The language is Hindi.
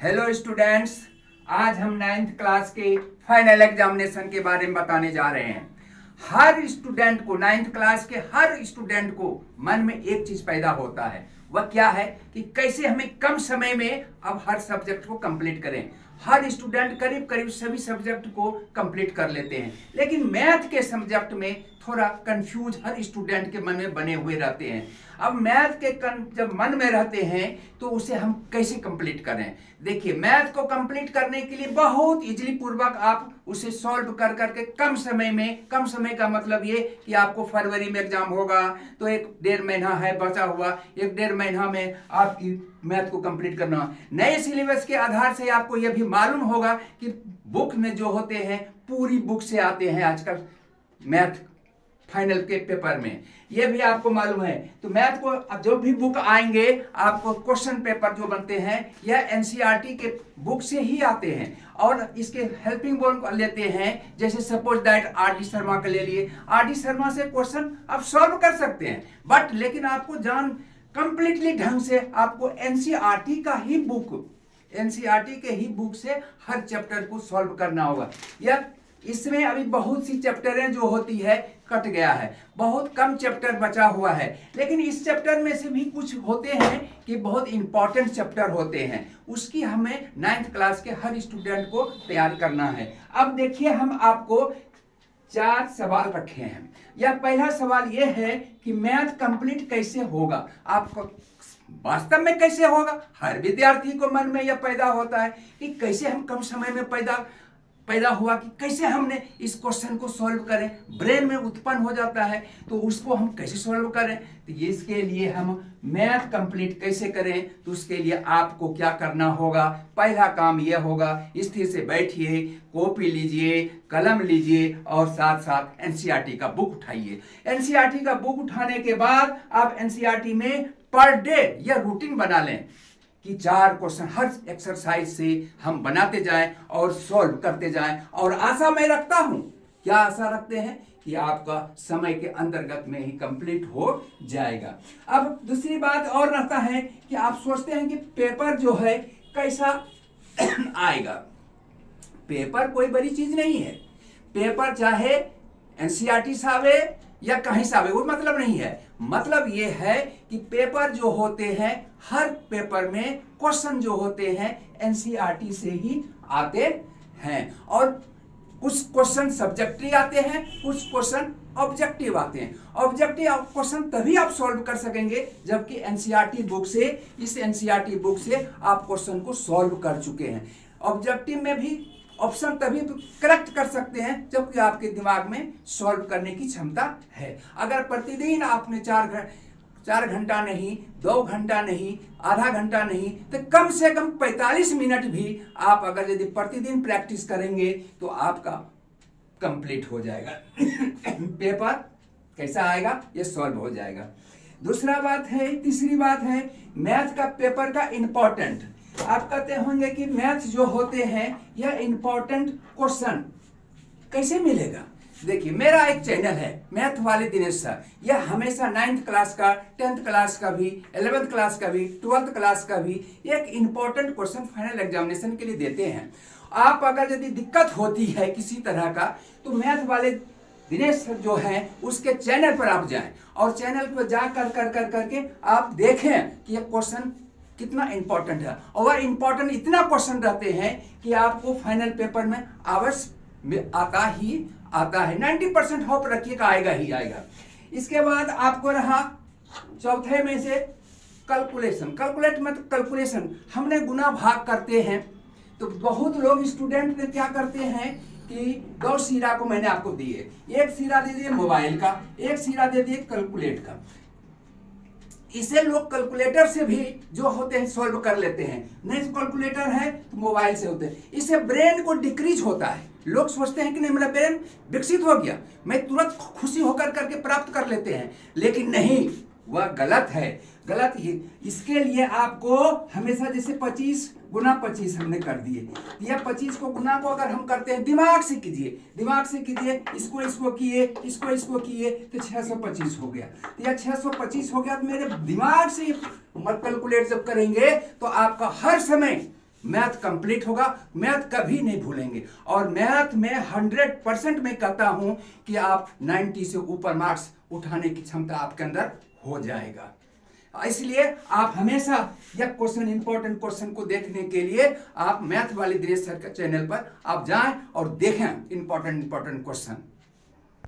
हेलो स्टूडेंट्स, आज हम 9th क्लास के फाइनल एग्जामिनेशन के बारे में बताने जा रहे हैं। हर स्टूडेंट को 9th क्लास के हर स्टूडेंट को मन में एक चीज पैदा होता है, वह क्या है कि कैसे हमें कम समय में अब हर सब्जेक्ट को कंप्लीट करें। हर स्टूडेंट करीब करीब सभी सब्जेक्ट को कंप्लीट कर लेते हैं, लेकिन मैथ के सब्जेक्ट में थोड़ा कंफ्यूज हर स्टूडेंट के मन में बने हुए रहते हैं। अब मैथ के जब मन में रहते हैं तो उसे हम कैसे कंप्लीट करें। देखिए, मैथ को कंप्लीट करने के लिए बहुत इजीली पूर्वक आप उसे सॉल्व कर करके कम समय में, कम समय का मतलब ये कि आपको फरवरी में एग्जाम होगा तो 1-1.5 महीना है बचा हुआ, 1-1.5 महीना में आपकी मैथ को कंप्लीट करना। नए सिलेबस के आधार से आपको यह भी मालूम होगा कि बुक में जो होते हैं पूरी बुक से आते हैं आजकल मैथ फाइनल के पेपर में, ये भी आपको मालूम है। तो मैथ को जो भी बुक आएंगे आपको क्वेश्चन पेपर जो बनते हैं यह एनसीईआरटी के बुक से ही आते हैं और इसके हेल्पिंग बुक लेते हैं। जैसे suppose that R D Sharma का ले लिए, आर डी शर्मा से क्वेश्चन आप सॉल्व कर सकते हैं, बट लेकिन आपको कंप्लीटली ढंग से आपको एनसीईआरटी का ही बुक, एनसीईआरटी के ही बुक से हर चैप्टर को सॉल्व करना होगा। यह इसमें अभी बहुत सी चैप्टरें जो होती है कट गया है, बहुत कम चैप्टर बचा हुआ है, लेकिन इस चैप्टर में से भी कुछ होते हैं कि बहुत इंपॉर्टेंट चैप्टर होते हैं, उसकी हमें 9th क्लास के हर स्टूडेंट को तैयार करना है। अब देखिए, हम आपको 4 सवाल रखे हैं। यह पहला सवाल यह है कि मैथ कंप्लीट कैसे होगा। आपको वास्तव में कैसे होगा, हर विद्यार्थी को मन में यह पैदा होता है कि कैसे हम कम समय में पैदा हुआ कि कैसे हमने इस क्वेश्चन को सॉल्व करें, ब्रेन में उत्पन्न हो जाता है तो उसको हम कैसे सॉल्व करें। तो इसके लिए हम मैथ कंप्लीट कैसे करें, तो उसके लिए आपको क्या करना होगा। पहला काम यह होगा, स्थिर से बैठिए, कॉपी लीजिए, कलम लीजिए और साथ साथ एनसीईआरटी का बुक उठाइए। एनसीईआरटी का बुक उठाने के बाद आप एनसीईआरटी में पर डे यह रूटीन बना लें कि 4 क्वेश्चन हर एक्सरसाइज से हम बनाते जाएं और सॉल्व करते जाएं। और आशा मैं रखता हूं, क्या आशा रखते हैं कि आपका समय के अंतर्गत में ही कंप्लीट हो जाएगा। अब दूसरी बात और रहता है कि आप सोचते हैं कि पेपर जो है कैसा आएगा। पेपर कोई बड़ी चीज नहीं है, पेपर चाहे एनसीईआरटी से आवे या कहीं से आवे, वो मतलब नहीं है। मतलब ये है कि पेपर जो होते हैं, हर पेपर में क्वेश्चन जो होते हैं एनसीईआरटी से ही आते हैं, और कुछ क्वेश्चन सब्जेक्टिव आते हैं, कुछ क्वेश्चन ऑब्जेक्टिव आते हैं। ऑब्जेक्टिव क्वेश्चन तभी आप सॉल्व कर सकेंगे जबकि एनसीईआरटी बुक से, इस एनसीईआरटी बुक से आप क्वेश्चन को सॉल्व कर चुके हैं। ऑब्जेक्टिव में भी ऑप्शन तभी करेक्ट कर सकते हैं जबकि आपके दिमाग में सॉल्व करने की क्षमता है। अगर प्रतिदिन आपने 4 घंटा नहीं, 2 घंटा नहीं, आधा घंटा नहीं, तो कम से कम 45 मिनट भी आप अगर यदि प्रतिदिन प्रैक्टिस करेंगे तो आपका कंप्लीट हो जाएगा पेपर कैसा आएगा, ये सॉल्व हो जाएगा। दूसरा बात है, तीसरी बात है मैथ का पेपर का इंपॉर्टेंट। आप कहते होंगे कि मैथ जो होते हैं यह इंपॉर्टेंट क्वेश्चन कैसे मिलेगा। देखिए, मेरा एक चैनल है मैथ वाले दिनेश सर, यह हमेशा 9th क्लास का, 10th क्लास का भी, 11th क्लास का भी, 12th क्लास का भी एक इंपॉर्टेंट क्वेश्चन फाइनल एग्जामिनेशन के लिए देते हैं। आप अगर यदि दिक्कत होती है किसी तरह का तो मैथ वाले दिनेश सर जो है उसके चैनल पर आप जाएं और चैनल पर जा कर करके आप देखें कि यह क्वेश्चन कितना इंपॉर्टेंट है। और इंपॉर्टेंट इतना क्वेश्चन रहते हैं कि आपको फाइनल पेपर में अवश्य में आता ही आता है। 90% होप रखिएगा, आएगा ही आएगा। इसके बाद आपको रहा चौथे में से कैलकुलेशन। कैलकुलेशन हमने गुना भाग करते हैं, तो बहुत लोग स्टूडेंट ने क्या करते हैं कि 2 सिरा को मैंने आपको दिए, एक सिरा दे दिए मोबाइल का, एक सिरा दे दिए कैलकुलेट का। इसे लोग कैलकुलेटर से भी जो होते हैं सॉल्व कर लेते हैं, नहीं कैलकुलेटर है तो मोबाइल से होते हैं। इससे ब्रेन को डिक्रीज होता है। लोग सोचते हैं कि नहीं मेरा ब्रेन विकसित हो गया, मैं तुरंत खुशी होकर करके प्राप्त कर लेते हैं, लेकिन नहीं, वह गलत है, गलत ही। इसके लिए आपको हमेशा जैसे 25 गुना 25 हमने कर दिए, यह 25 को गुना को अगर हम करते हैं दिमाग से कीजिए, दिमाग से कीजिए, इसको किए, इसको किए तो 625 हो गया। तो यह 625 हो गया, तो मेरे दिमाग से कैलकुलेट जब करेंगे तो आपका हर समय मैथ कंप्लीट होगा, मैथ कभी नहीं भूलेंगे। और मैथ में 100% मैं कहता हूं कि आप 90 से ऊपर मार्क्स उठाने की क्षमता आपके अंदर हो जाएगा। इसलिए आप हमेशा यह क्वेश्चन, इंपॉर्टेंट क्वेश्चन को देखने के लिए आप मैथ वाले दिनेश सर के चैनल पर आप जाएं और देखें इंपॉर्टेंट क्वेश्चन।